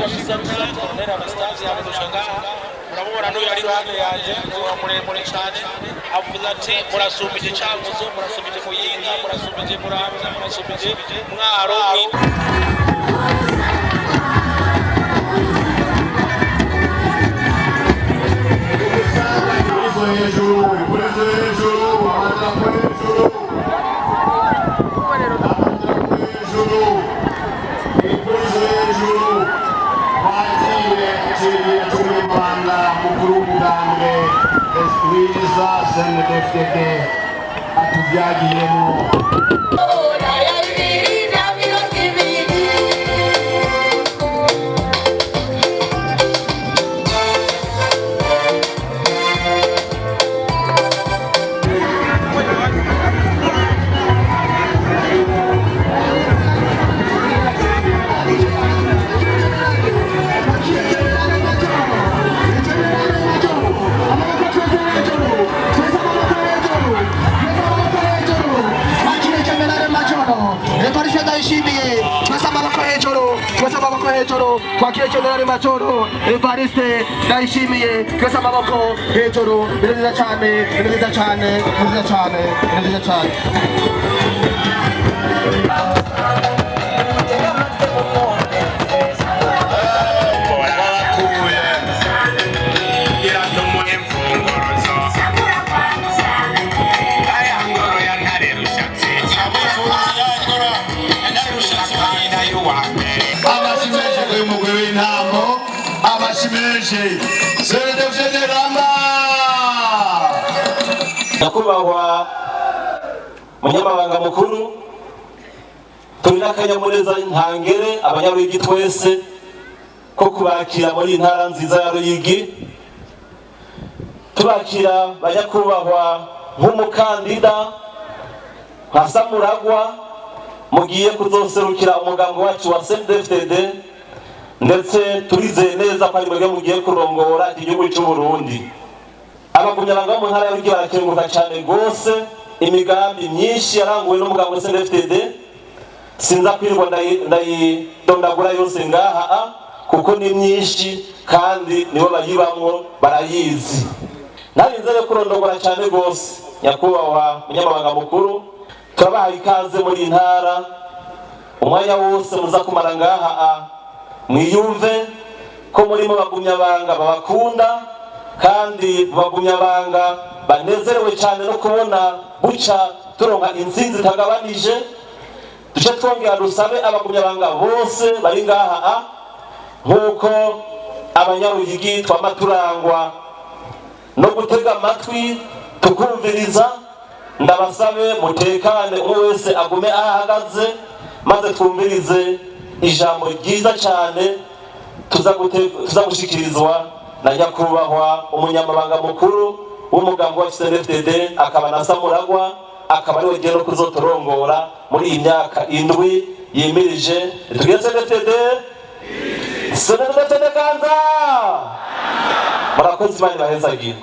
wa bisabwa tonera abastazi abadushangaha murabona no yari hano yaje muremure cyane avuga ati murasumbije cyamuzo murasumbije muyinga murasumbije muramza murasumbije mwaro kwakira generali Machoro Evariste ndayishimiye twese amaboko hejuru neza cyane neza cyane neza cyane neza cyane Nyakubahwa munyamabanga mukuru turi n'akanyamuneza ntangere abanyaruyigi twese ko kubakira muri intara nziza ya Ruyigi tubakira banyakubahwa nk'umukandida nka Samuragwa mugiye kuzoserukira umugambi wacu wa CNDD-FDD ndetse turizeye neza ko ari mwebwe mugiye kurongora igihugu cy'u Burundi. Abagumyabanga mu ntara y'Urugigi barakenguruka cyane gose imigambi myinshi yaranguwe n'umugambi wa CNDD-FDD sinza kwirwa ndayidondagura yose ngaha kuko ni myinshi kandi nibo bayibamwo barayizi. Narinze kurondogora cyane gose nyakubahwa munyamabanga mukuru turabaha ikaze muri intara umwanya wose muza kumara ngaha mwiyumve ko murimo bagumyabanga babakunda kandi bagumyabanga banezerewe cyane no kubona buca turonka insinzi tagabanije duce twongera dusabe abagumyabanga bose bari ngaha nkuko abanyaruyigi twama turangwa no gutega amatwi tukumviriza ndabasabe mutekane umwe wese agume ahagaze maze twumvirize ijambo ryiza cyane tuza gushikirizwa na nyakubahwa umunyamabanga mukuru w'umugambi wa CNDD-FDD akaba na Samuragwa akaba ariwe gero kuzotorongora muri iyi myaka 7 yimirije tugiye CNDD-FDD kanza murakoze bani bahezagira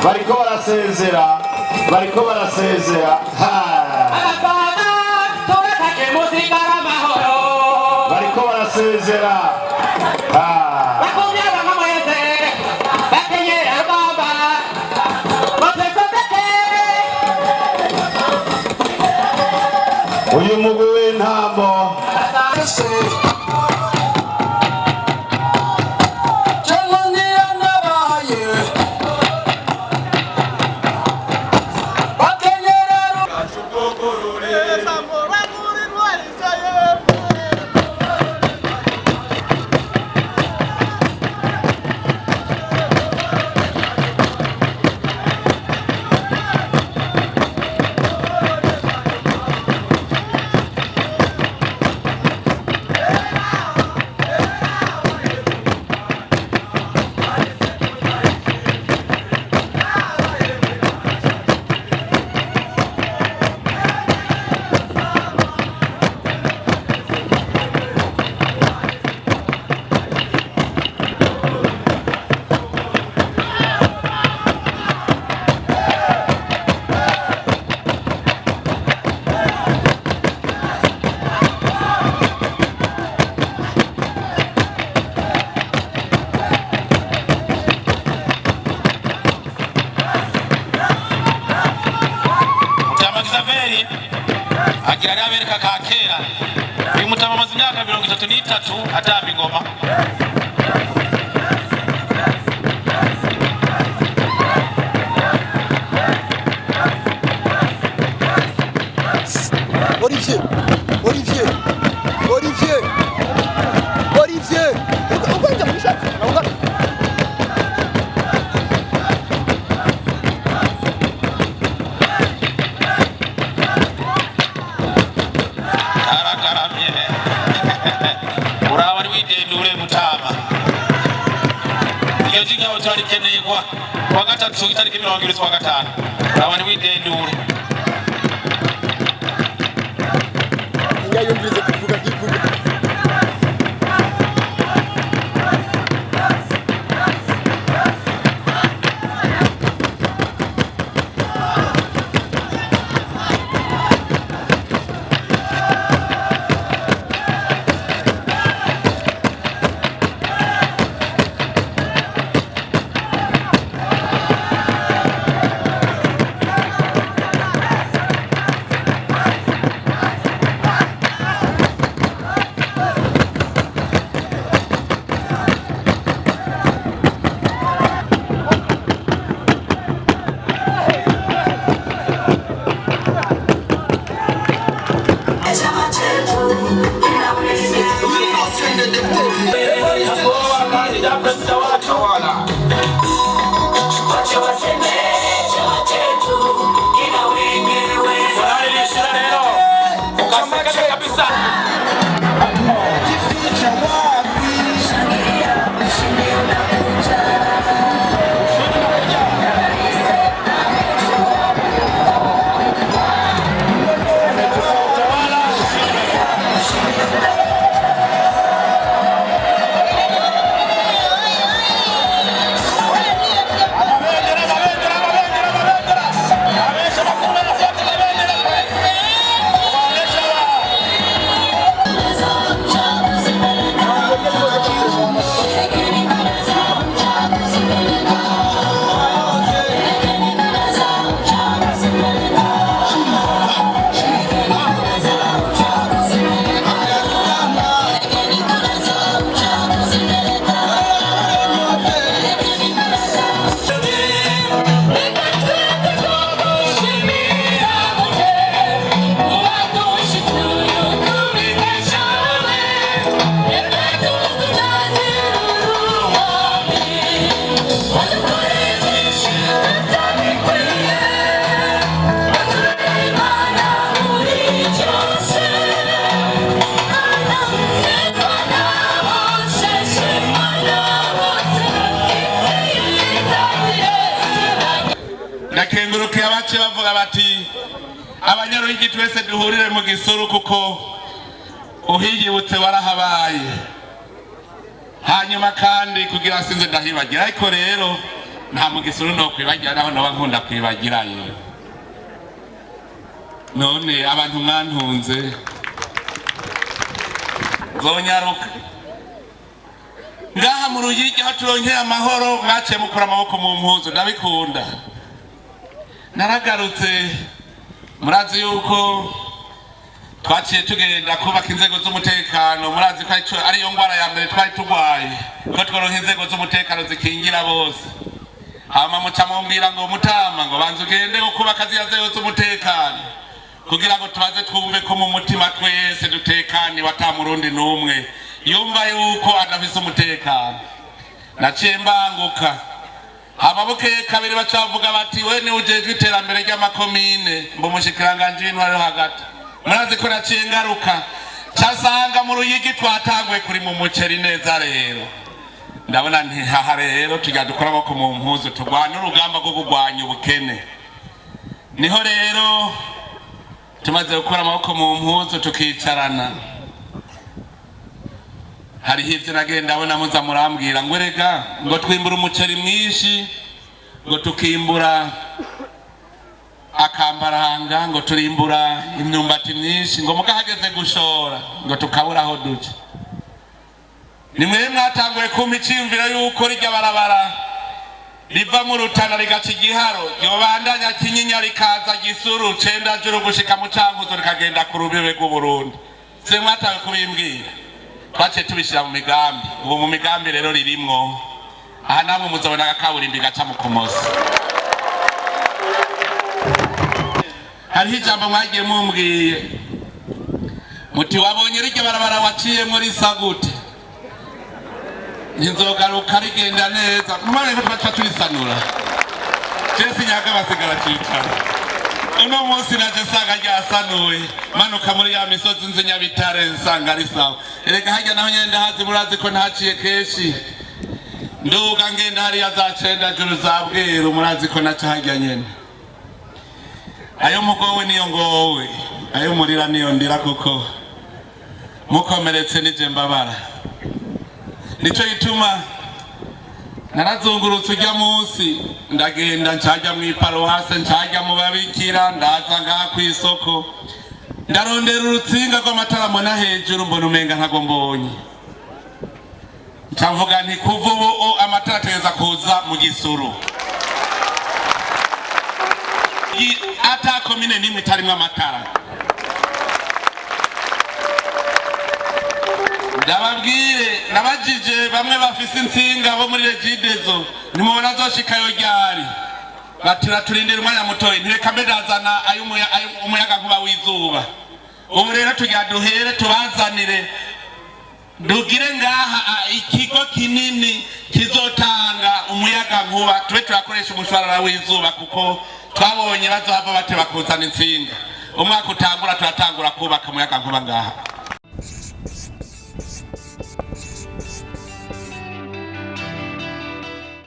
bariko barasezera bariko barasezera uyu mugwi w'intambo nagira abereka ka kera uyu mutama amaze imyaka 33 atamba ingoma Olivier, ukwenda kushaka turikeneye kwa gatatu itariki 25 abandi widendure yumvirize kuvuga kivuga nakengurukiye abace bavuga bati abanyaruhigi twese duhurire mu gisuru kuko uhiyibutse warahabaye hanyuma kandi kugira sinze ndahibagira ariko rero nta mu gisuru no kwibagira naho naba nkunda kwibagirayo none abantu mwantunze zonyaruka ngaha mu Ruyigi aho turonkeye amahoro mwaciye mukora amaboko mu mpuzu ndabikunda naragarutse murazi yuko twaciye tugenda kubaka inzego z'umutekano murazi ko ariyo ngwara ya mbere twari turwaye ko tworonka inzego z'umutekano zikingira bose hama muca mumbwira ngo mutama ngo banze ugende kubaka ziriya nzego z'umutekano kugira ngo tubaze twumve ko mu mutima twese dutekani watamurundi n'umwe yumva yuko adafise umutekano naciye mbanguka ababukeye kabiri bacavuga bati we ni ujejwe iterambere ry'amakomine mbo mushikiranganje w'intwaro hagati murazi ko naciye ngaruka cyasanga mu Ruyigi twatangwe kuri mu muceri neza rero ndabona nti haha rero tujya dukora ko mu mpuzu turwana urugamba rwo kugwanya ubukene niho rero tumaze gukora amaboko mu mpuzu tukicarana hari hivyo nagenda abona muza murambwira ngo rega ngo twimbura umuceri mwinshi ngo tukimbura akambaranga ngo turimbura imyumbati myinshi ngo mugahageze gushora ngo tukabura aho duce nimwe mwatanguye kumpa iciyumviro yuko rijya barabara riva mu Rutana rigaca igiharo yobandanya Kinyinya rikaza Gisuru Cendajuru gushika mu Cankuzo rikagenda ku rubibe rw'u Burundi. Se mwatawe kubimbwira twace tubishira mu migambi. Ubu mu migambi rero ririmwo aha namwe muzabona akaburimbi gaca mu kumoso. Hariho ijambo mwagiye mumbwiye muti wabonye rige barabara waciye muri sagute nzogaruka rigenda neza mumare ko twaca turisanura Jesi nyaga basigara cyicaro uno munsi naje sanga ryasanuye manuka muri ya misozi nzi Nyabitare nsanga ari sawa erega hajya naho nyenda hazi murazi ko ntaciye keshi nduga ngenda hari ya za Cendajuru za Bweru murazi ko naca hajya nyene ayo mugowe niyo ngowe ayo murira niyo ndira kuko mukomeretse nije mbabara nico gituma narazungurutse ujya munsi ndagenda ncajya mu iparuwase ncajya mu babikira ndaza ngaha ku isoko ndarondera urutsinga rw'amatara mbona hejuru mbona umenga ntago mbonye ncavuga nti kuva ubu amatara ategeza kuza mu Gisuru ata komine nimwe itarimwo amatara. Ndababwire nabajije bamwe bafise insinga bo muri rigiye nimubona zoshikayo ryari batira turindira umwanya mutoyi ntireka mbe ndazana umuyaga nkuba w'izuba. Ubu rero tujya duhere tubazanire dugire ngaha ikigo kinini kizotanga umuyaga nkuba tube turakoresha umushwarara w'izuba kuko twabonye bazohava bateba kuzana insinga umwaka utangura turatangura kubaka umuyaga nkuba ngaha.